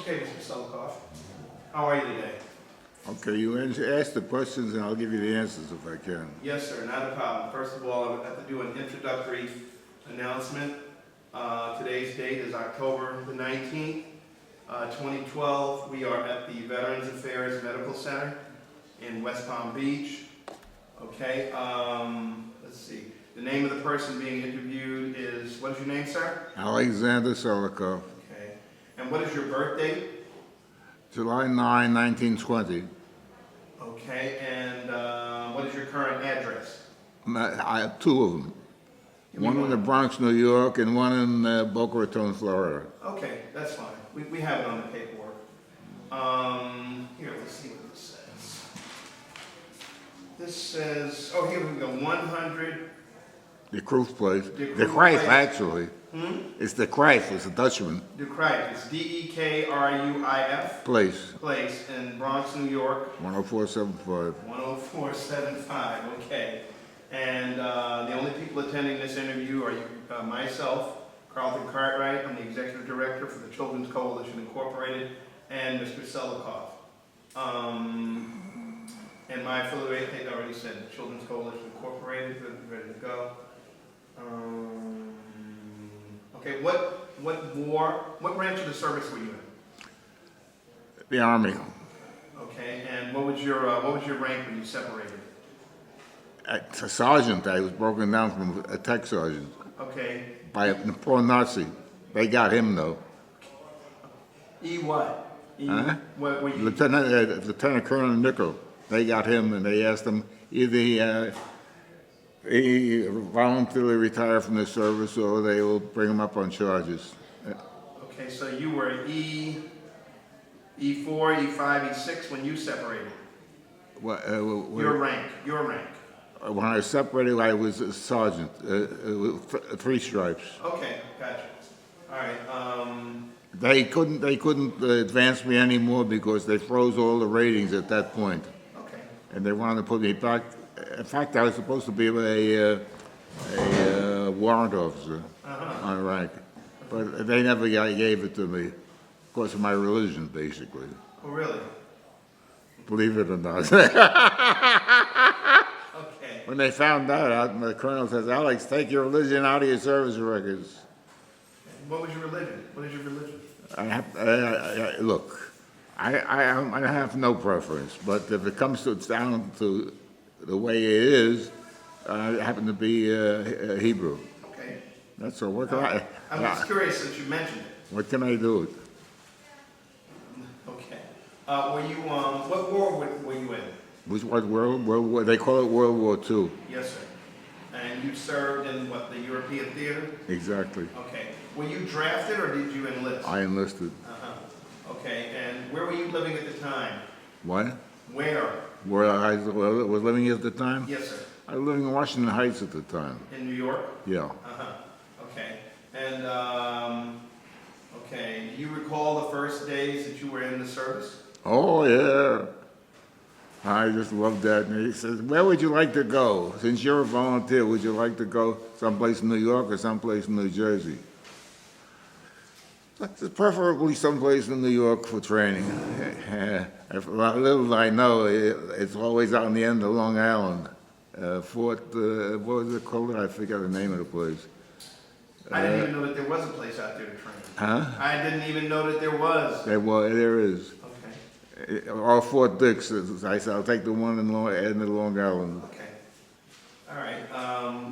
Okay, Mr. Selikoff. How are you today? Okay, you ask the questions and I'll give you the answers if I can. Yes, sir, not a problem. First of all, I would have to do an introductory announcement. Today's date is October the 19th, 2012. We are at the Veterans Affairs Medical Center in West Palm Beach. Okay, let's see. The name of the person being interviewed is, what is your name, sir? Alexander Selikoff, Okay. And what is your birth date? July 9, 1920. Okay, and what is your current address? I have two of them. Give me One in the Bronx, New York, and one in Boca Raton, Florida. Okay, that's fine. We have it on the paperwork. Here, let's see what this says. This says, oh, here we go, 100. The Kroef place. De The Kroef Kreif, place. actually. It's the Kreif, it's a Dutchman De Kruif, it's D-E-K-R-U-I-F. place. Place in Bronx, New York, 10475. 10475, okay. And the only people attending this interview are myself, Carlton Cartwright, I'm the Executive Director for the Children's Coalition Incorporated, and Mr. Selikoff. And my affiliate, I think I already said, Children's Coalition Incorporated, ready to go. Okay, what branch of the service were you in? The Army. Okay, and what was your rank when you separated? A sergeant, I was broken down from a tech sergeant Okay, by a poor Nazi. They got him though. E what? E Huh? what were you? Lieutenant Colonel Nickel. They got him and they asked him either he voluntarily retire from the service or they will bring him up on charges. Okay, so you were E4, E5, E6 when you separated. Your rank. When I separated, I was a sergeant, three stripes. Okay, gotcha. All right. They couldn't advance me anymore because they froze all the ratings at that point, Okay. and they wanted to put me back. In fact, I was supposed to be a warrant officer on rank, but they never gave it to me because of my religion, basically. Oh, really? Believe it or not. Okay. When they found that out, the colonel says, "Alex, take your religion out of your service records." What was your religion? What is your religion? Look, I have no preference, but if it comes down to the way it is, I happen to be Hebrew. Okay. That's all. What can I? I'm just curious since you mentioned it. What can I do? Okay. What war were you in? Which what World War? They call it World War II. Yes, sir. And you served in what, the European theater? Exactly. Okay. Were you drafted or did you enlist? I enlisted. Okay. And where were you living at the time? What? Where? Where I was living at the time? Yes, sir. I was living in Washington Heights at the time. In New York? Yeah. Okay. And, okay, do you recall the first days that you were in the service? Oh, yeah. I just love that. And he says, "Where would you like to go? Since you're a volunteer, would you like to go someplace in New York or someplace in New Jersey?" Preferably someplace in New York for training. Little did I know, it's always out on the end of Long Island. Fort, what was it called? I forget the name of the place. I didn't even know that there was a place out there to train. Huh? I didn't even know that there was. There is. Okay. Or Fort Dix. I said, I'll take the one in end of Long Island. Okay. All right.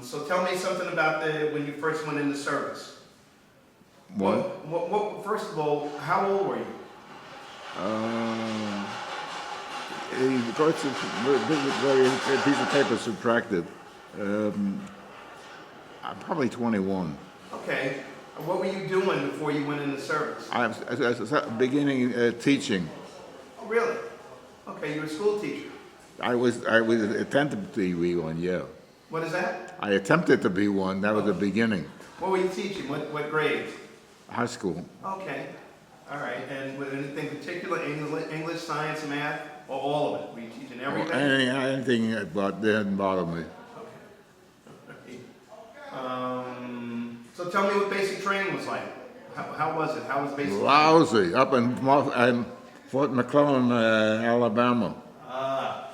So tell me something about when you first went into service. What? First of all, how old were you? It's a piece of paper subtracted. I'm probably 21. Okay. What were you doing before you went into service? I was beginning teaching. Oh, really? Okay, you were a school teacher. I was attempted to be one. Yeah. What is that? I attempted to be one. That was the beginning. What were you teaching? What grades? High school. Okay. All right. And with anything particular? English, science, math, or all of it? Were you teaching everything? Anything but didn't bother me. Okay. So tell me what basic training was like. How was it? How was baseball? Lousy, up in Fort McClellan, Alabama.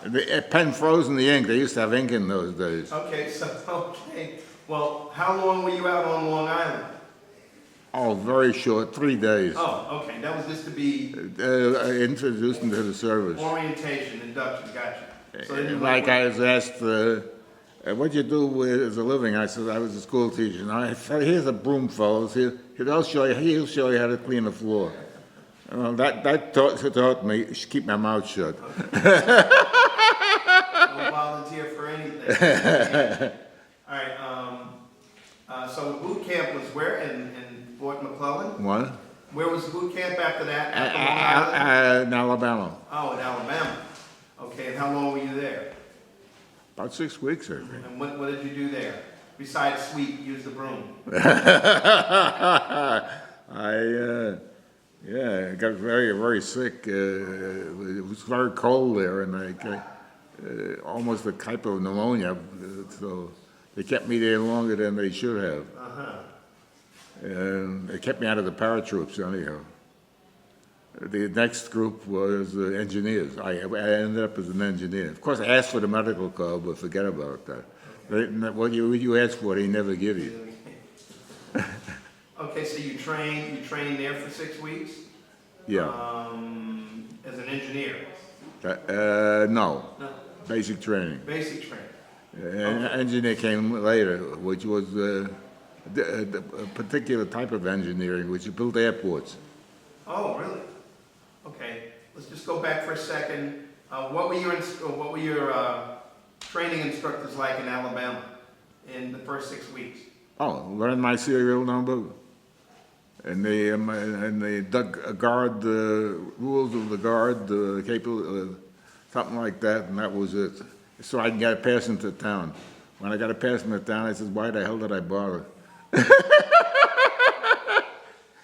The pen frozen the ink. They used to have ink in those days. Okay. Well, how long were you out on Long Island? Oh, very short, 3 days. Oh, okay. That was just to be Introduced into the service. orientation, induction. Gotcha. So then you Like went- I was asked, what'd you do as a living? I said, I was a school teacher. And I said, here's a broom, fellows. He'll show you how to clean the floor. Well, that taught me to keep my mouth shut. Don't volunteer for anything. All right. So boot camp was where in Fort McClellan? What? Where was boot camp after that? After Long Island? In Alabama. Oh, in Alabama. Okay. And how long were you there? About 6 weeks, I think. And what did you do there besides sweep? Use the broom. I got very, very sick. It was very cold there, and I got almost a type of pneumonia. So they kept me there longer than they should have. And they kept me out of the paratroops anyhow. The next group was engineers. I ended up as an engineer. Of course, I asked for the medical card, but forget about that. What you asked for, they never give you. Okay, so you trained there for 6 weeks? Yeah. As an engineer? No. No, Basic training. basic training. Engineer came later, which was a particular type of engineering, which built airports. Oh, really? Okay, let's just go back for a second. What were your training instructors like in Alabama in the first 6 weeks? Oh, learn my serial number, and they guard the rules of the guard, something like that, and that was it. So I can get a pass into town. When I got a pass into town, I said, "Why the hell did I bother?"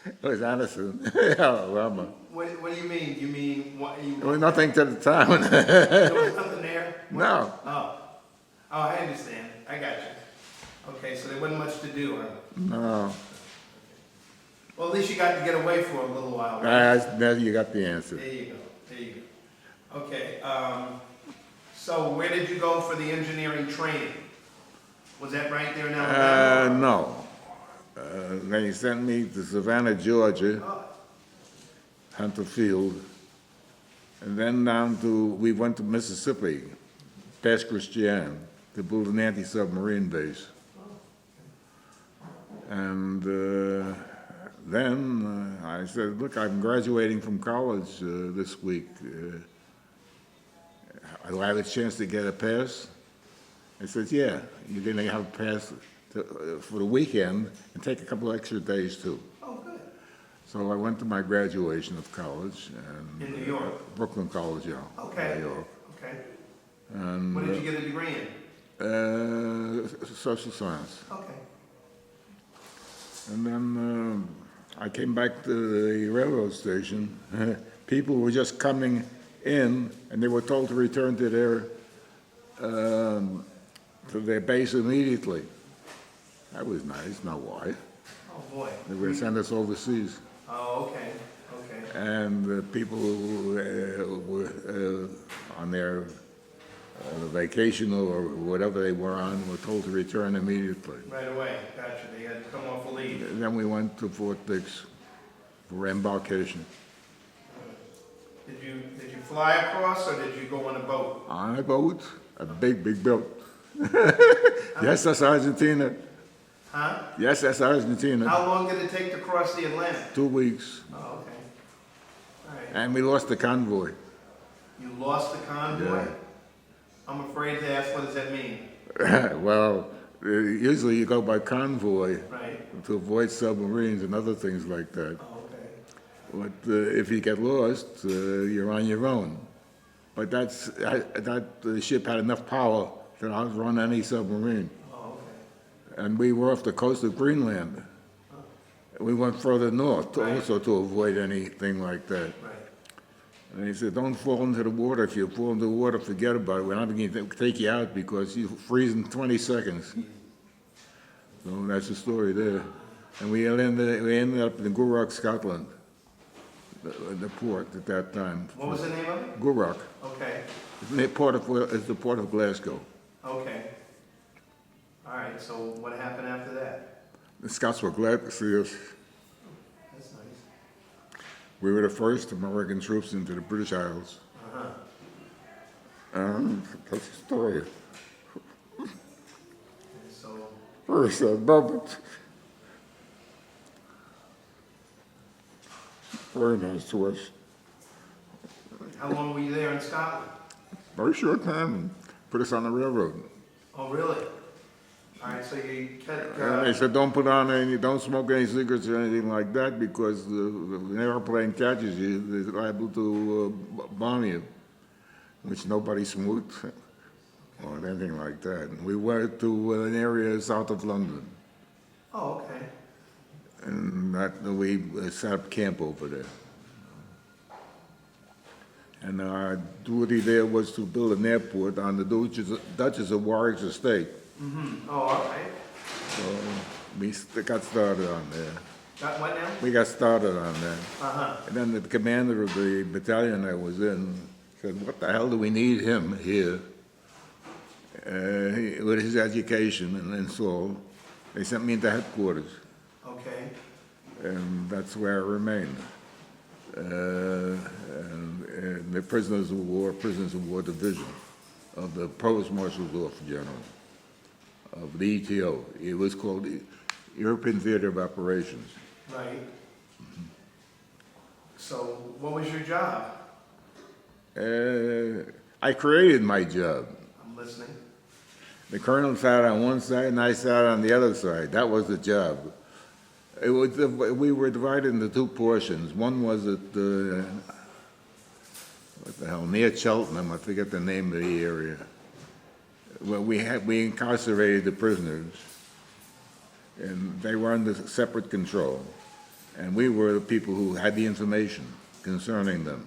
It was Anderson, Alabama. What do you mean? You mean what? There was nothing to the town. There was nothing there? No. Oh, I understand. I got you. Okay, so there wasn't much to do, huh? No. Well, at least you got to get away for a little while. Right? Now you got the answer. There you go. Okay, so where did you go for the engineering training? Was that right there in Alabama? No. They sent me to Savannah, Georgia, Oh, Hunter Field, and then we went to Mississippi, past Christian, to build an anti-submarine base. And then I said, look, I'm graduating from college this week. Do I have a chance to get a pass? I said, yeah, you're going to have a pass for the weekend and take a couple extra days too. oh, good. So I went to my graduation of college. And, In New York? Brooklyn College, yeah. Okay. New York. Okay. And, What did you get a degree in? social science. Okay. And then I came back to the railroad station. People were just coming in, and they were told to return to their base immediately. That was nice. Now why? Oh, boy. They were going to send us overseas. Oh, okay. Okay. And the people who were on their vacation or whatever they were on were told to return immediately. Right away. Gotcha. They had to come off a leave. And then we went to Fort Dix for embarkation. Did you fly across or did you go on a boat? On a boat, a big, big boat. Yes, that's Argentina. Huh? Yes, that's Argentina. How long did it take to cross the Atlantic? 2 weeks. Oh, okay. All right. And we lost the convoy. You lost the convoy? Yeah. I'm afraid to ask, what does that mean? Well, usually you go by convoy Right? to avoid submarines and other things like that. Oh, okay. But if you get lost, you're on your own. But that ship had enough power to outrun any submarine. Oh, okay. And we were off the coast of Greenland. We went further north Right. also to avoid anything like that. Right. And he said, don't fall into the water. If you fall into the water, forget about it. We're not going to take you out because you freeze in 20 seconds. So that's the story there. And we ended up in Gourock, Scotland, the port at that time. What was the name of it? Gourock. Okay, It's the port of Glasgow. okay. All right, so what happened after that? The Scots were glad to see us. That's nice. We were the first American troops into the British Isles. Uh-huh. And that's the story. Okay, so, Very sad moment. Very nice to us. how long were you there in Scotland? Very short time. Put us on the railroad. Oh, really? All right, so you kept, And they said, don't smoke any cigarettes or anything like that because the airplane catches you, they're liable to bomb you, which nobody smoked or anything like that. We went to an area south of London, oh, okay. and we set up camp over there. And our duty there was to build an airport on the Duchess of Warwick's estate. Mm-hmm. Oh, all right. So we got started on there. Got what now? We got started on that. Uh-huh. And then the commander of the battalion I was in said, what the hell do we need him here? With his education and so they sent me into headquarters, Okay. and that's where I remained. And the prisoners of war division of the Provost Marshal's Office General of the ETO. It was called the European Theater of Operations. Right. So what was your job? I created my job. I'm listening. The colonel sat on one side and I sat on the other side. That was the job. We were divided into two portions. One was at what the hell, near Cheltenham, I forget the name of the area. Well, we incarcerated the prisoners, and they were under separate control. And we were the people who had the information concerning them.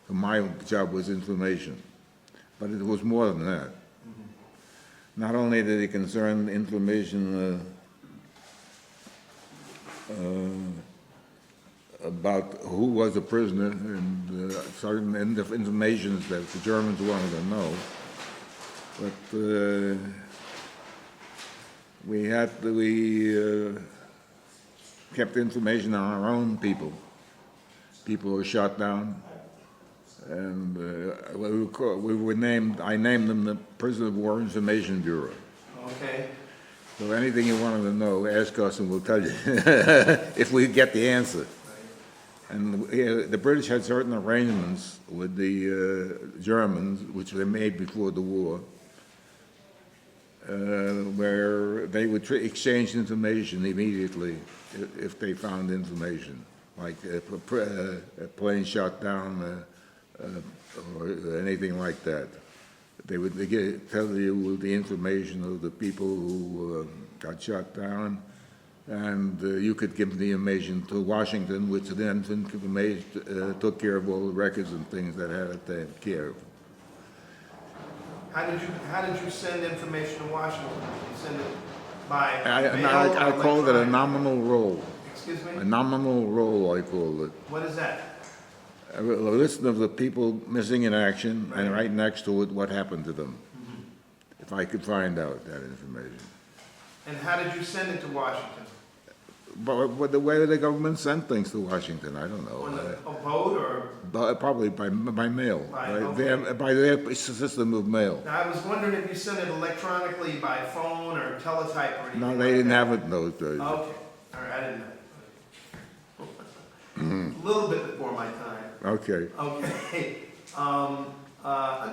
So my job was information, but it was more than that. Not only did it concern information about who was a prisoner and certain information that the Germans wanted to know, but we kept information on our own people. People who were shot down, and I named them the Prisoner of War Information Bureau. Okay. So anything you wanted to know, ask us and we'll tell you if we get the answer. And the British had certain arrangements with the Germans, which they made before the war, where they would exchange information immediately if they found information, like if a plane shot down or anything like that. They would tell you the information of the people who got shot down, and you could give the information to Washington, which then took care of all the records and things that had to take care of. How did you send information to Washington? You send it by mail I or called it a electronic? nominal roll. Excuse me? A nominal roll, I called it. What is that? A list of the people missing in action, and right next to it, what happened to them. If I could find out that information. And how did you send it to Washington? But the way the government sent things to Washington, I don't On know. a boat or? Probably by mail, Right, by their system of mail. Now, I was wondering if you sent it electronically by phone or teletype or anything. No, like they didn't that. have it in those days. Okay, all right, I didn't know. A little bit before my time. Okay, Okay, I'm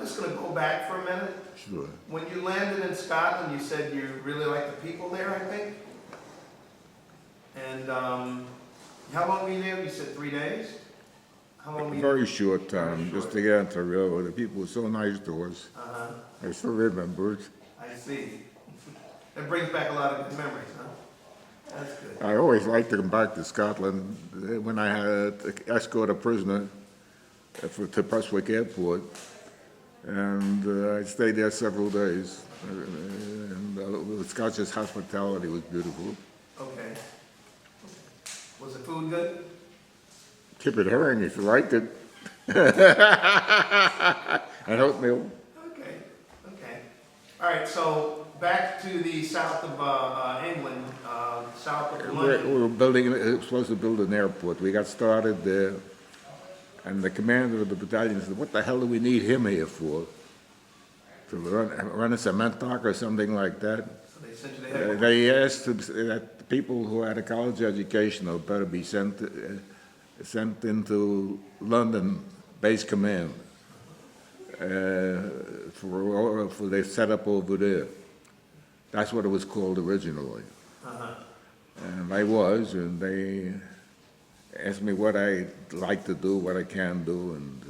just gonna go back for a minute. sure. When you landed in Scotland, you said you really liked the people there, I think? And, how long were you there? You said 3 days? How long were you? Very short time, Very just short. to get on the railroad. The people were so nice to us. Uh-huh, I still remember it. I see. That brings back a lot of good memories, huh? That's good. I always liked to come back to Scotland when I had to escort a prisoner to Prestwick Airport, and I stayed there several days. And the Scottish hospitality was beautiful. Okay. food good? Keep it herring if you liked it. And oatmeal. Okay, okay. All right, so back to the south of England, south of London. We were building, supposed to build an airport. We got started there, and the commander of the battalion said, "What the hell do we need him here for? To run a cement dock or something like that?" So they sent you to headquarters. They asked that the people who had a college education had better be sent into London Base Command for their setup over there. That's what it was called originally. And I was, and they asked me what I like to do, what I can do, and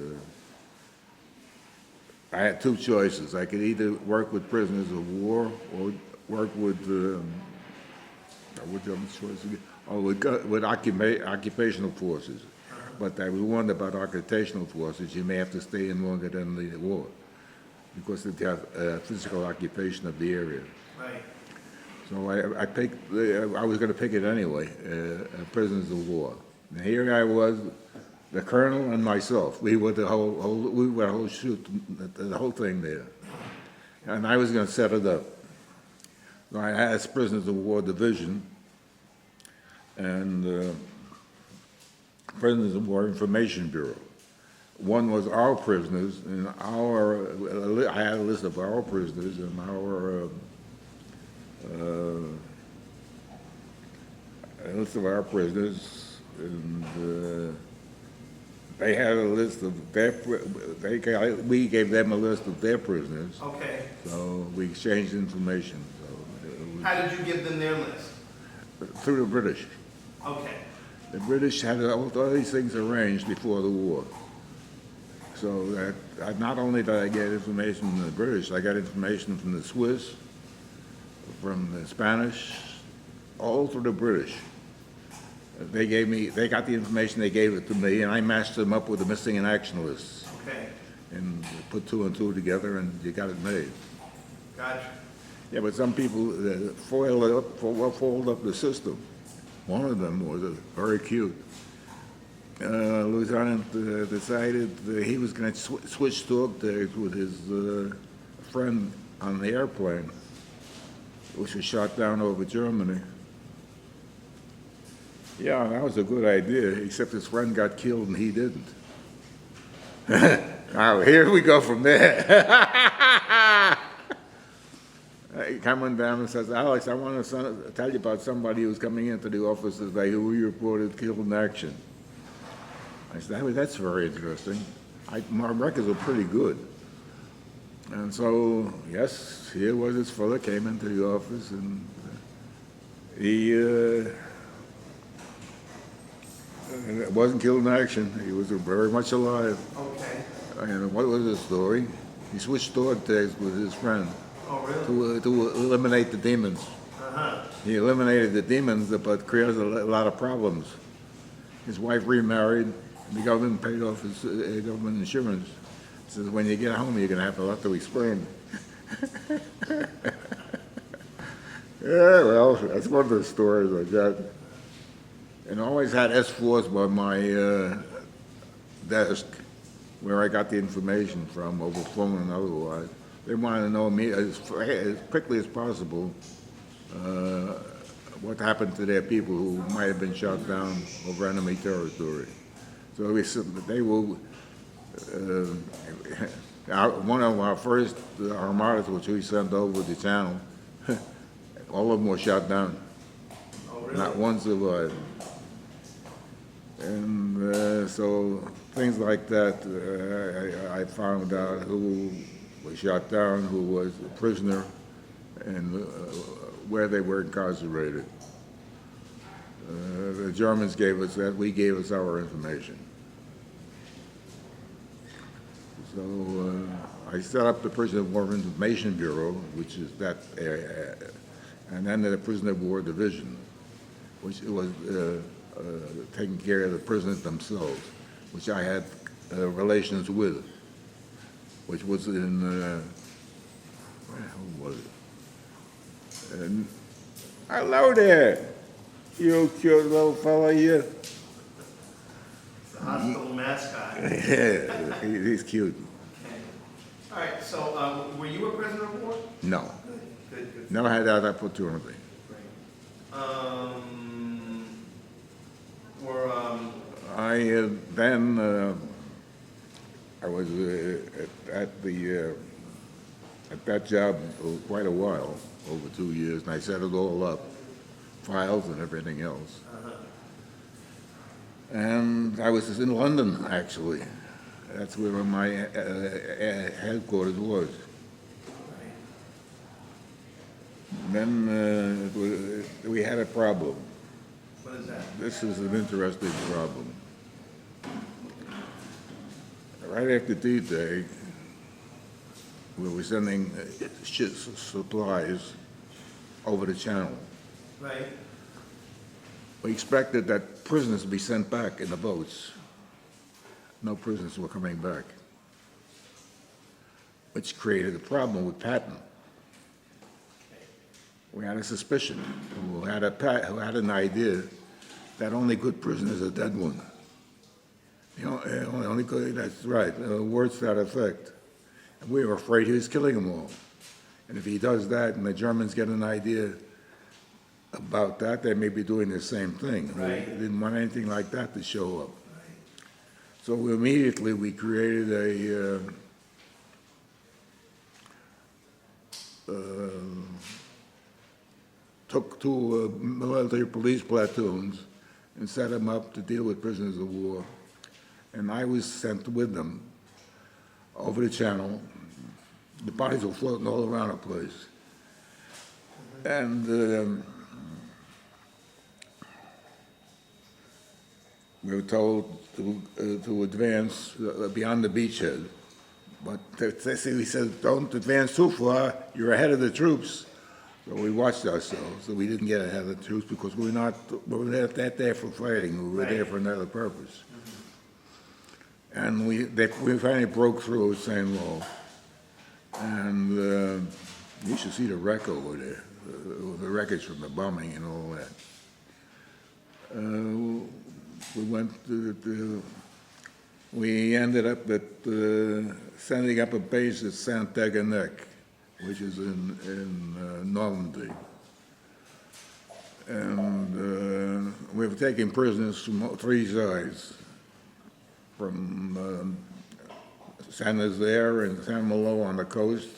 I had two choices. I could either work with prisoners of war or work with what the other choice again? Oh, with occupational forces. But I was warned about occupational forces. You may have to stay in longer than the war because they have physical occupation of the area. Right. So I picked. I was going to pick it anyway. Prisoners of war. And here I was, the colonel and myself. We were the whole shoot, the whole thing there. And I was going to set it up. So I asked Prisoners of War Division and Prisoners of War Information Bureau. One was our prisoners, and I had a list of our prisoners and a list of our prisoners, and they had a list of their. We gave them a list of their prisoners. Okay. So we exchanged information. So How did you give them their list? through the British. Okay. The British had all these things arranged before the war. So that not only did I get information from the British, I got information from the Swiss, from the Spanish, all through the British. They got the information, they gave it to me, and I matched them up with the missing in action lists. Okay. And put two and two together, and you got it made. Gotcha. Yeah, but some people fold up the system. One of them was very cute. Lieutenant decided that he was going to switch talk tags with his friend on the airplane, which was shot down over Germany. Yeah, that was a good idea, except his friend got killed and he didn't. Now, here we go from there. Coming down and says, "Alex, I want to tell you about somebody who's coming into the office today who we reported killed in action." I said, "That's very interesting. My records are pretty good." And so, yes, here was this fellow came into the office, and he wasn't killed in action. He was very much alive. Okay. And what was the story? He switched dog tags with his friend. Oh, really? To eliminate the demons. Uh-huh. He eliminated the demons, but created a lot of problems. His wife remarried, and the government paid off his government insurance. He says, when you get home, you're going to have a lot to explain. Yeah, well, that's one of the stories I got. And I always had S4s by my desk, where I got the information from, over phone and otherwise. They wanted to know me as quickly as possible what happened to their people who might have been shot down over enemy territory. So they will. One of our first armadas, which we sent over the channel, all of them were shot down. Oh, really? Not one survived. And so things like that, I found out who was shot down, who was a prisoner, and where they were incarcerated. The Germans gave us that, we gave us our information. So I set up the Prisoner of War Information Bureau, which is that area, and then the Prisoner of War Division, which was taking care of the prisoners themselves, which I had relations with, which was in, where was it? And, hello there. You cute little fella, you. It's the hospital mascot. Yeah, he's cute. Okay. All right, so were you a prisoner of war? No, Good. never had that opportunity. Great. Were, I was at that job for quite a while, over 2 years, and I set it all up, files and everything else. And I was in London, actually. That's where my headquarters was. Then we had a problem. what is that? This is an interesting problem. Right after D-Day, we were sending supplies over the channel. Right. We expected that prisoners would be sent back in the boats. No prisoners were coming back, which created a problem with Patton. We had a suspicion, who had an idea that only good prisoners are dead ones. You know, only good, that's right, words to that effect. And we were afraid he was killing them all. And if he does that and the Germans get an idea about that, they may be doing the same thing. Right. We didn't want anything like that to show up. So immediately we created took two military police platoons and set them up to deal with prisoners of war. And I was sent with them over the channel. The bodies were floating all around the place. And we were told to advance beyond the beachhead. But he said, don't advance too far, you're ahead of the troops. So we watched ourselves, so we didn't get ahead of the troops because we were not there for fighting, we were there for another purpose. And we finally broke through St. Lo. And you should see the wreck over there, the wreckage from the bombing and all that. We ended up sending up a base at Saint-Deganec, which is in Normandy. And we were taking prisoners from three sides, from Saint-Nazaire and Saint-Malo on the coast,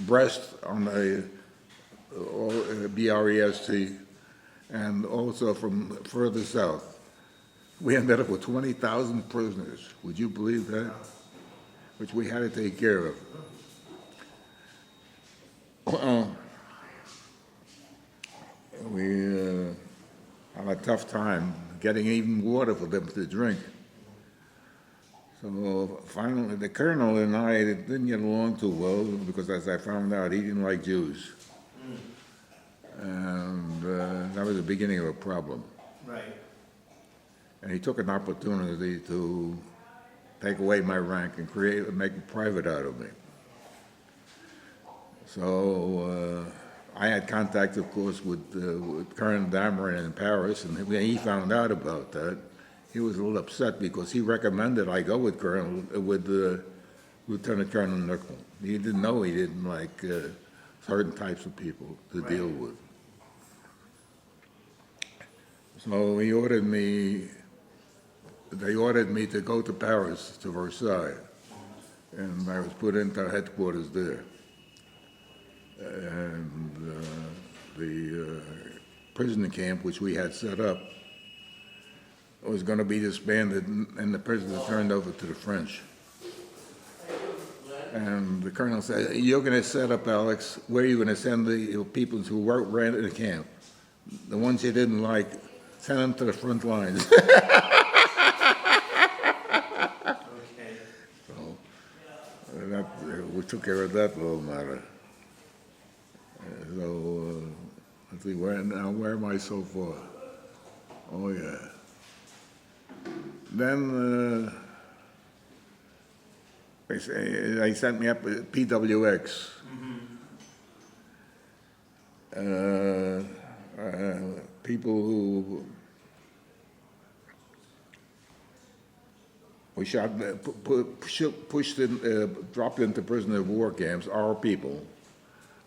Brest on the B-R-E-S-T, and also from further south. We ended up with 20,000 prisoners. Would you believe that? Which we had to take care of. We had a tough time getting even water for them to drink. So finally, the colonel and I didn't get along too well because, as I found out, he didn't like Jews. And that was the beginning of a problem. Right. And he took an opportunity to take away my rank and make a private out of me. So I had contact, of course, with Colonel Dameron in Paris, and when he found out about that, he was a little upset because he recommended I go with Lieutenant Colonel Nickel. He didn't know he didn't like certain types of people to deal with. So they ordered me to go to Paris, to Versailles, and I was put into headquarters there. And the prison camp, which we had set up, was going to be disbanded, and the prisoners turned over to the French. And the colonel said, you're going to set up, Alex, where are you going to send the people who ran the camp? The ones you didn't like, send them to the front lines. Okay. So we took care of that little matter. So let's see, where am I so far? Oh yeah. Then they sent me up at PWX. people who were shot, pushed in, dropped into prisoner of war camps, our people,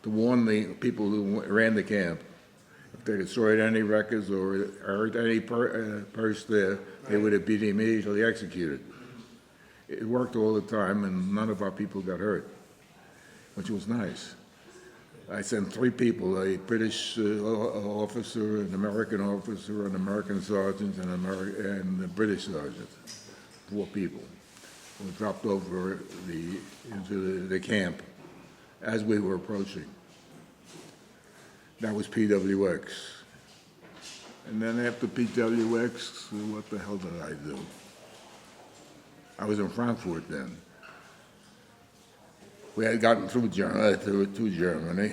to warn the people who ran the camp. If they destroyed any records or hurt any purse there, they would be immediately executed. It worked all the time, and none of our people got hurt, which was nice. I sent 3 people, a British officer, an American officer, an American sergeant, and a British sergeant. 4 people who dropped over into the camp as we were approaching. That was PWX. And then after PWX, what the hell did I do? I was in Frankfurt then. We had gotten through Germany.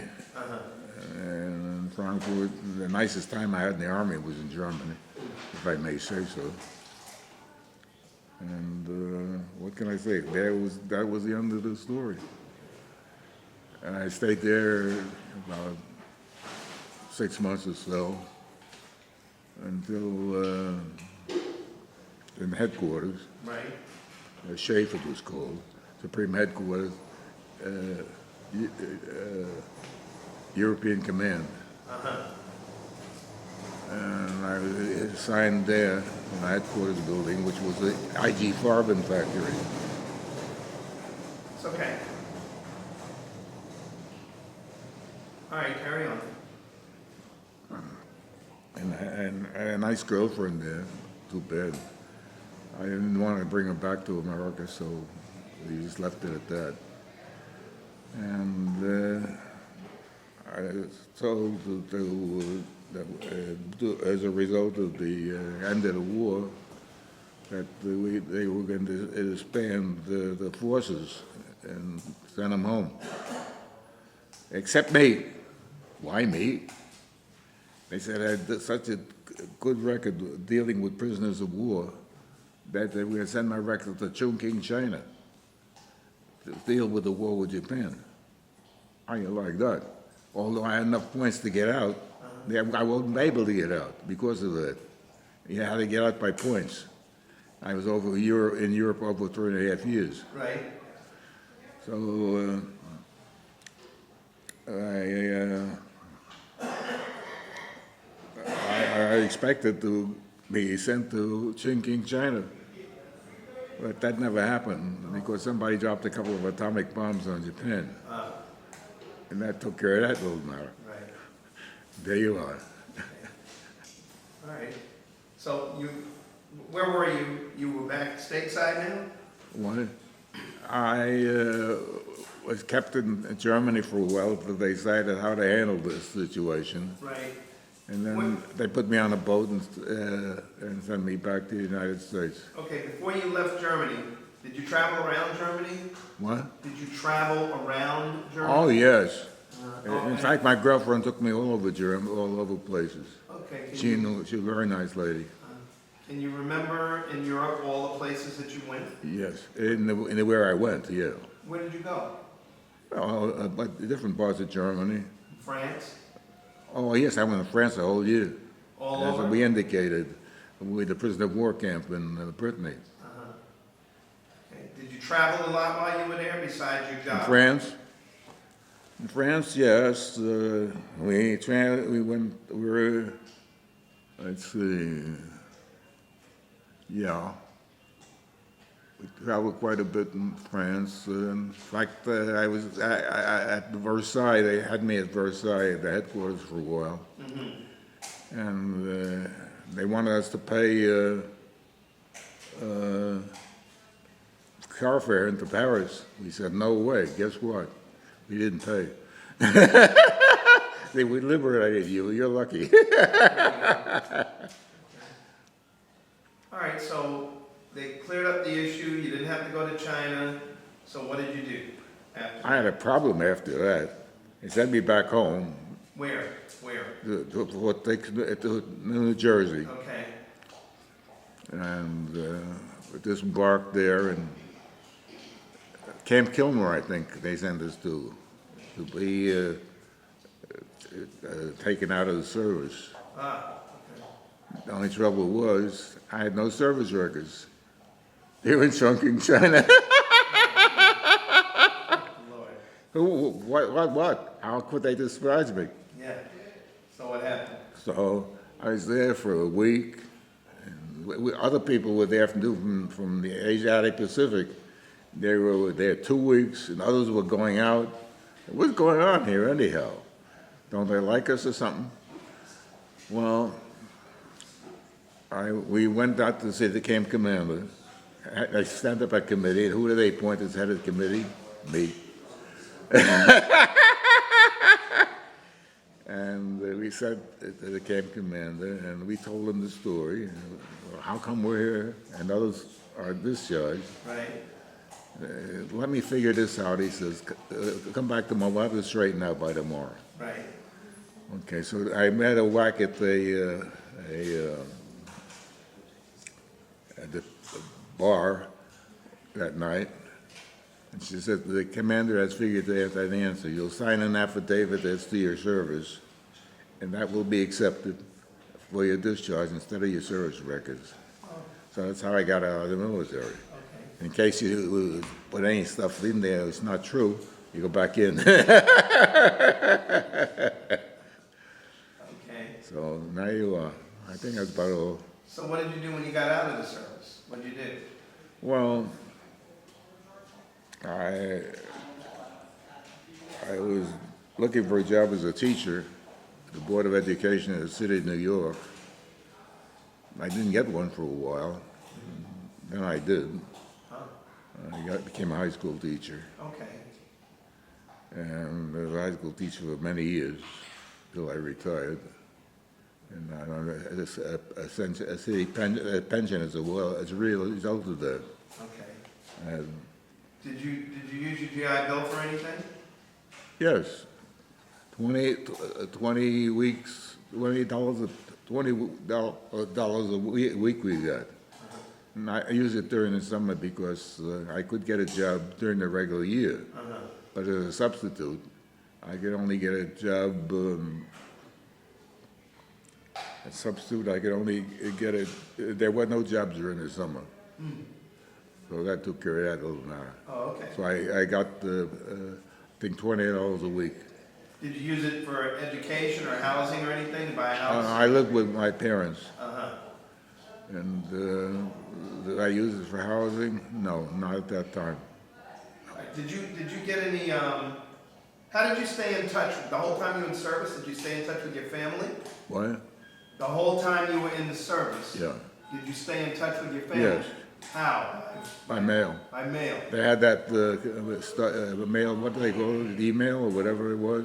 And in Frankfurt, the nicest time I had in the army was in Germany, if I may say so. And what can I say? That was the end of the story. And I stayed there about 6 months or so until in headquarters. Right. Schaefer was called, Supreme Headquarters, European Command. And I was assigned there in the headquarters building, which was the IG Farben factory. It's okay. All right, carry on. And I had a nice girlfriend there, too bad. I didn't want to bring her back to America, so we just left it at that. And I was told that as a result of the end of the war, that they were going to expand the forces and send them home. Except me. Why me? They said I had such a good record dealing with prisoners of war that they were going to send my record to Chongqing, China, to deal with the war with Japan. How you like that? Although I had enough points to get out, I wasn't able to get out because of that. You had to get out by points. I was over in Europe over 3.5 years. Right. So I expected to be sent to Chongqing, China. But that never happened because somebody dropped a couple of atomic bombs on Japan. And that took care of that little matter. Right. There you are. All right. So where were you? You were back stateside now? What? I was kept in Germany for a while until they decided how to handle this situation. Right. And then they put me on a boat and sent me back to the United States. Okay, before you left Germany, did you travel around Germany? What? Did you travel around Germany? Oh, yes. Okay. In fact, my girlfriend took me all over Germany, all over places. Okay. She was a very nice lady. Can you remember in Europe all the places that you went? Yes, in where I went, yeah. Where did you go? Well, but different parts of Germany. France? Oh, yes, I went to France the whole year. All As over? we indicated, with the prisoner of war camp in Brittany. Okay. Did you travel a lot while you were there besides your job? In France? In France, yes. We were, let's see, yeah. We traveled quite a bit in France. In fact, I was at Versailles. They had me at Versailles at the headquarters for a while. And they wanted us to pay car fare into Paris. We said, no way. Guess what? We didn't pay. We liberated you. You're lucky. All right, so they cleared up the issue. You didn't have to go to China. So what did you do after? I had a problem after that. They sent me back home Where? to New Jersey. Okay. And disembarked there in Camp Kilmer, I think they sent us to be taken out of the service. The only trouble was, I had no service records. They were in Chongqing, China. Lord. What? How could they despise me? Yeah. So what happened? So I was there for a week. And other people were there from the Asiatic Pacific. They were there 2 weeks, and others were going out. What's going on here anyhow? Don't they like us or something? Well, we went out to see the camp commander. I stand up a committee, and who do they appoint as head of the committee? Me. And we said to the camp commander, and we told him the story. How come we're here and others are discharged? Right. Let me figure this out. He says, come back tomorrow. We'll have this straightened out by tomorrow. Right. Okay, so I met a whack at the bar that night, and she said, the commander has figured out that answer. You'll sign an affidavit that's to your service, and that will be accepted for your discharge instead of your service records. So that's how I got out of the military. Okay. In case you put any stuff in there that's not true, you go back in. Okay. So now you are. I think that's about all. So what did you do when you got out of the service? What did you do? Well, I was looking for a job as a teacher at the Board of Education in the city of New York. I didn't get one for a while. Then I did. Huh? I became a high school teacher. Okay. And I was a high school teacher for many years until I retired. And I don't know, a city pension as well as a real result of that. Okay. And Did you use your GI Bill for anything? yes, 20 weeks, $20 a week we got. And I use it during the summer because I could get a job during the regular year. But as a substitute, I could only get a job, I could only get it, there were no jobs during the summer. So that took care of that a little now. Oh, okay. So I got, I think $28 a week. Did you use it for education or housing or anything, to buy a house? I lived with my parents. Uh-huh. And did I use it for housing? No, not at that time. Did you get any, how did you stay in touch? The whole time you were in service, did you stay in touch with your family? What? The whole time you were in the service? Yeah. Did you stay in touch with your family? Yes. How? By mail. By mail? They had that mail, what do they call it, email or whatever it was.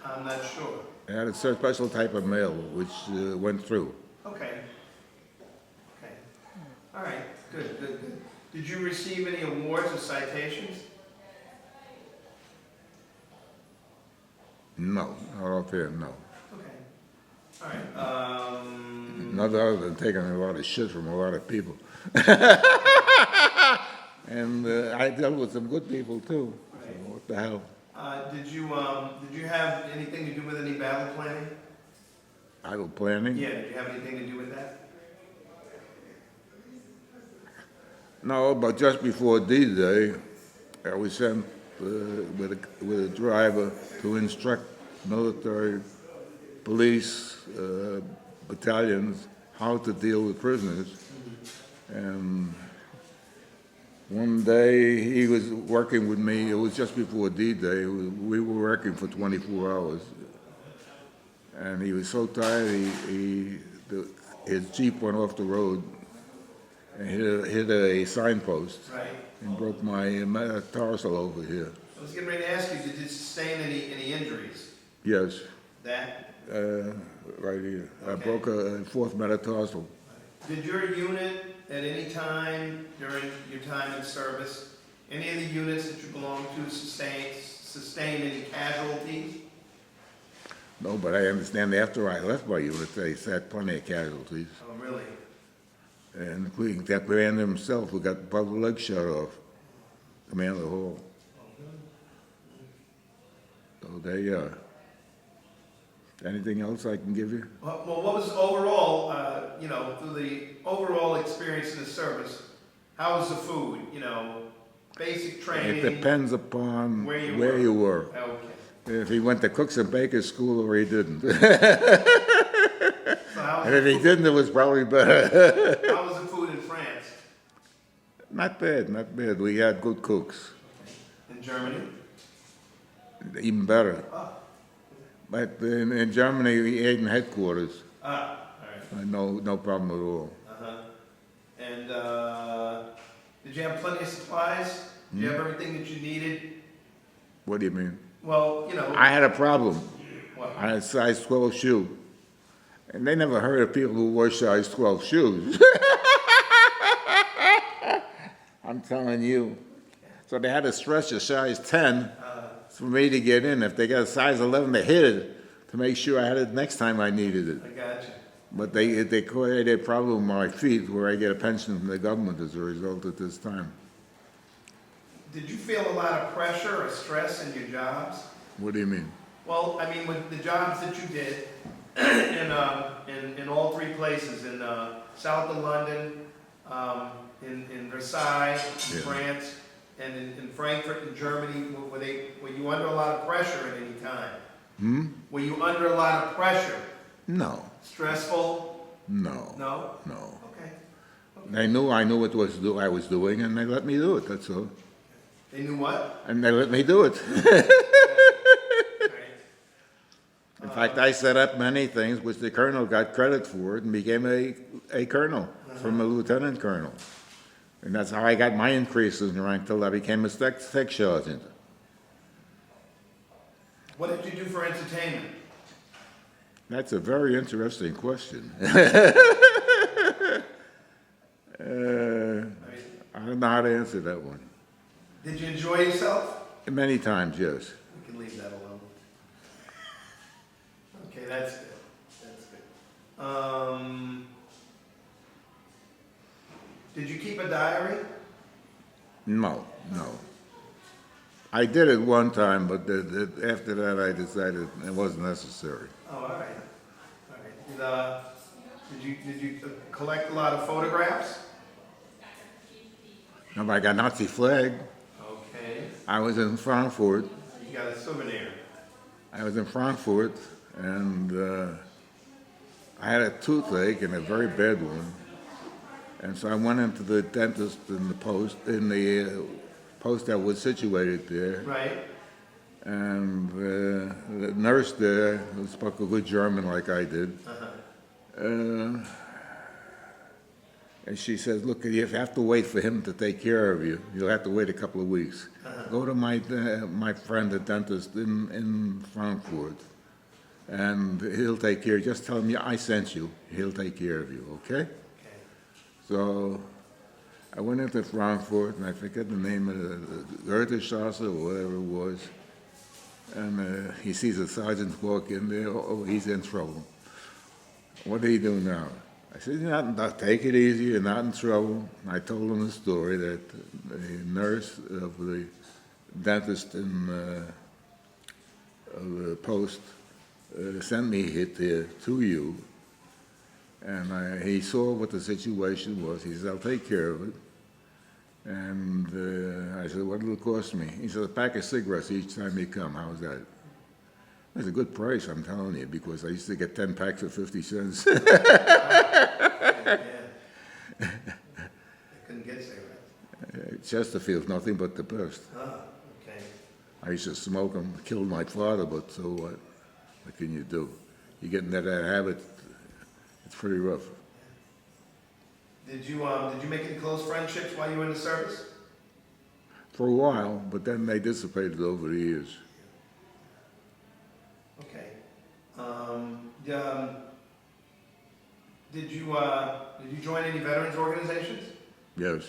I'm not sure. They had a special type of mail which went through. Okay. Okay. All right, good, good, good. Did you receive any awards or citations? No, not offhand, no. Okay. All right, Not other than taking a lot of shit from a lot of people. And I dealt with some good people too. So what the hell? did you have anything to do with any battle planning? Idle planning? Yeah, did you have anything to do with that? No, but just before D-Day, I was sent with a driver to instruct military, police, battalions how to deal with prisoners. And one day he was working with me, it was just before D-Day, we were working for 24 hours. And he was so tired, his Jeep went off the road and hit a signpost. Right. And broke my metatarsal over here. I was getting ready to ask you, did you sustain any injuries? Yes, That? right here. I Okay. broke a fourth metatarsal. Did your unit at any time during your time in service, any of the units that you belonged to sustain any casualties? No, but I understand after I left my unit, they had plenty of casualties. Oh, really? And including that commander himself who got both legs shot off, Commander Hall. So Anything else I can give you? Well, what was overall, through the overall experience of the service, how was the food, basic It training? depends upon Where where you you were. Okay. If he went to Cooks and Bakers School or he didn't. So And if he didn't, it was probably better. how was the food in France? Not bad, not bad. We had good cooks. In Germany? Even better. Oh, But in Germany, we ate in headquarters. all right. No problem at all. Uh-huh. And did you have plenty of supplies? Did you have everything that you needed? What do you mean? Well, I had a problem. what? I had a size 12 shoe. And they never heard of people who wore size 12 shoes. I'm telling you. So they had to stretch a size 10 for me to get in. If they got a size 11, they hid it to make sure I had it next time I needed it. I got you. But they created a problem with my feet where I get a pension from the government as a result at this time. Did you feel a lot of pressure or stress in your jobs? What do you mean? Well, I mean, with the jobs that you did in all three places, in south of London, in Versailles, in Yeah. France, and in Frankfurt, in Germany, were you under a lot of pressure at any time? Were you under a lot of pressure? No, Stressful? no, No? no. Okay. They knew I knew what I was doing, and they let me do it, that's all. They knew what? And they let me do it. Right. In fact, I set up many things which the colonel got credit for it and became a colonel from a lieutenant colonel. And that's how I got my increases in rank till I became a tech sergeant. What did you do for entertainment? That's a very interesting question. I mean, I don't know how to answer that one. did you enjoy yourself? Many times, yes. We can leave that alone. Okay, that's good. That's good. Did you keep a diary? No, no. I did it one time, but after that I decided it wasn't necessary. Oh, all right. All right. Did you collect a lot of photographs? No, but I got a Nazi flag. Okay. I was in Frankfurt. You got a souvenir. I was in Frankfurt, and I had a toothache and a very bad one. And so I went into the dentist in the post that was situated there. Right. And the nurse there, who spoke a good German like I did, and she says, look, you have to wait for him to take care of you. You'll have to wait a couple of weeks. Go to my friend, the dentist in Frankfurt, and he'll take care. Just tell him I sent you. He'll take care of you, okay? Okay. So I went into Frankfurt, and I forget the name of the Goethestrasse or whatever it was. And he sees a sergeant walk in there. Oh, he's in trouble. What do you do now? I said, take it easy. You're not in trouble. I told him the story that the nurse of the dentist of the post sent me here to you. And he saw what the situation was. He said, I'll take care of it. And I said, what will it cost me? He said, a pack of cigarettes each time you come. How's that? That's a good price, I'm telling you, because I used to get 10 packs for 50 cents. Yeah. I couldn't get cigarettes. Chesterfield's nothing but the best. Oh, okay. I used to smoke them, killed my father, but so what? What can you do? You get into that habit, it's pretty rough. Did you make any close friendships while you were in the service? For a while, but then they dissipated over the years. Okay. Did you join any veterans organizations? Yes.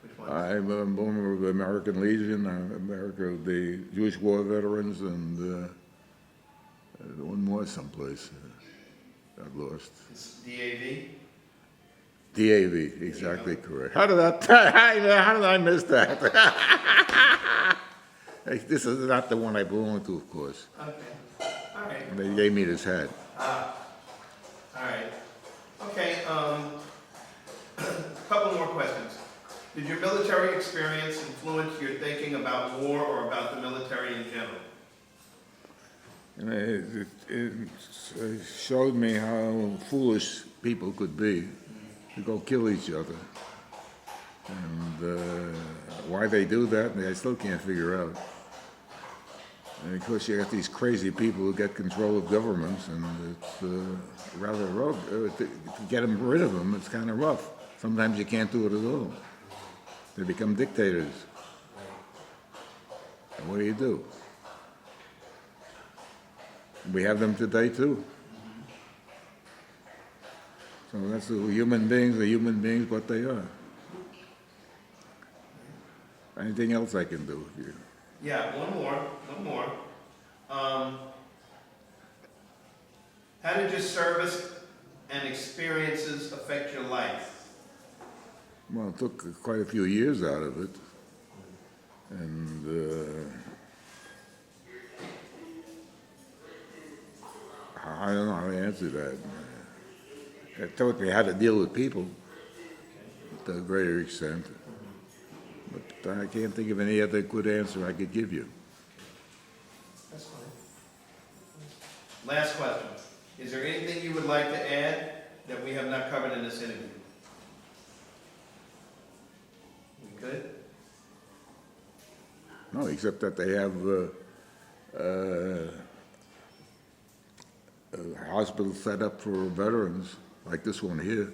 Which ones? I'm a member of the American Legion, I'm a member of the Jewish War Veterans, and one more someplace. Got lost. It's DAV? DAV, exactly correct. How did I miss that? This is not the one I belong to, of course. Okay. All right. They gave me this hat. All right. Okay, couple more questions. Did your military experience influence your thinking about war or about the military in general? And it showed me how foolish people could be to go kill each other. And why they do that, I still can't figure out. And of course, you got these crazy people who get control of governments, and it's rather rough. To get them rid of them, it's kind of rough. Sometimes you can't do it at all. They become dictators. And what do? We have them today too. So that's the human beings are human beings, what they are. Anything else I can do with you? Yeah, one more. How did your service and experiences affect your life? Well, it took quite a few years out of it. And I don't know how to answer that. It taught me how to deal with people to a greater extent. But I can't think of any other good answer I could give you. That's fine. Last question. Is there anything you would like to add that we have not covered in this interview? We good? No, except that they have a hospital set up for veterans, like this one here.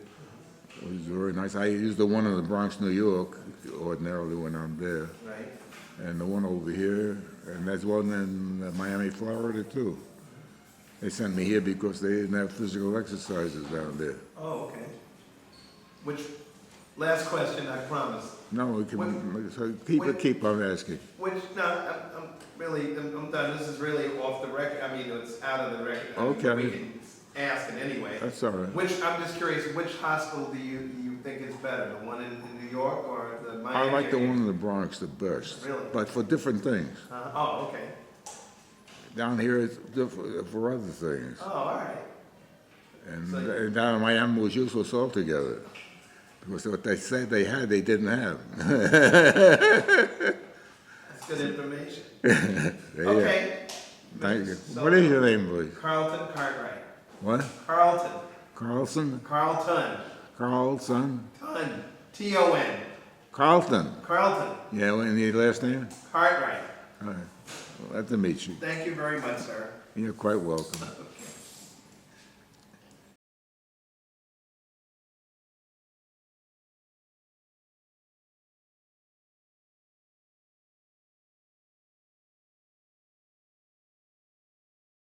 It was very nice. I used the one in the Bronx, New York, ordinarily when I'm there. Right. And the one over here, and there's one in Miami, Florida, too. They sent me here because they didn't have physical exercises down there. Oh, okay. Last question, I promise. No, we can, so keep on asking. I'm done. This is really off the record. I mean, it's out of the record. Okay. We can ask it anyway. That's all right. I'm just curious, which hospital do you think is better? The one in New York or the Miami? I like the area? one in the Bronx the best. Really? But for different things. Oh, okay. Down here, it's different for other things. Oh, all right. And down in Miami was useless altogether. Because what they said they had, they didn't have. That's good information. Okay. Thank you. So, What is your name, please? Carlton Cartwright. What? Carlton. Carlson? Carlton. Carlson? Ton. T-O-N. Carlton? Carlton. Yeah, and your last name? Cartwright. All right. Well, glad to meet you. Thank you very much, sir. You're quite welcome.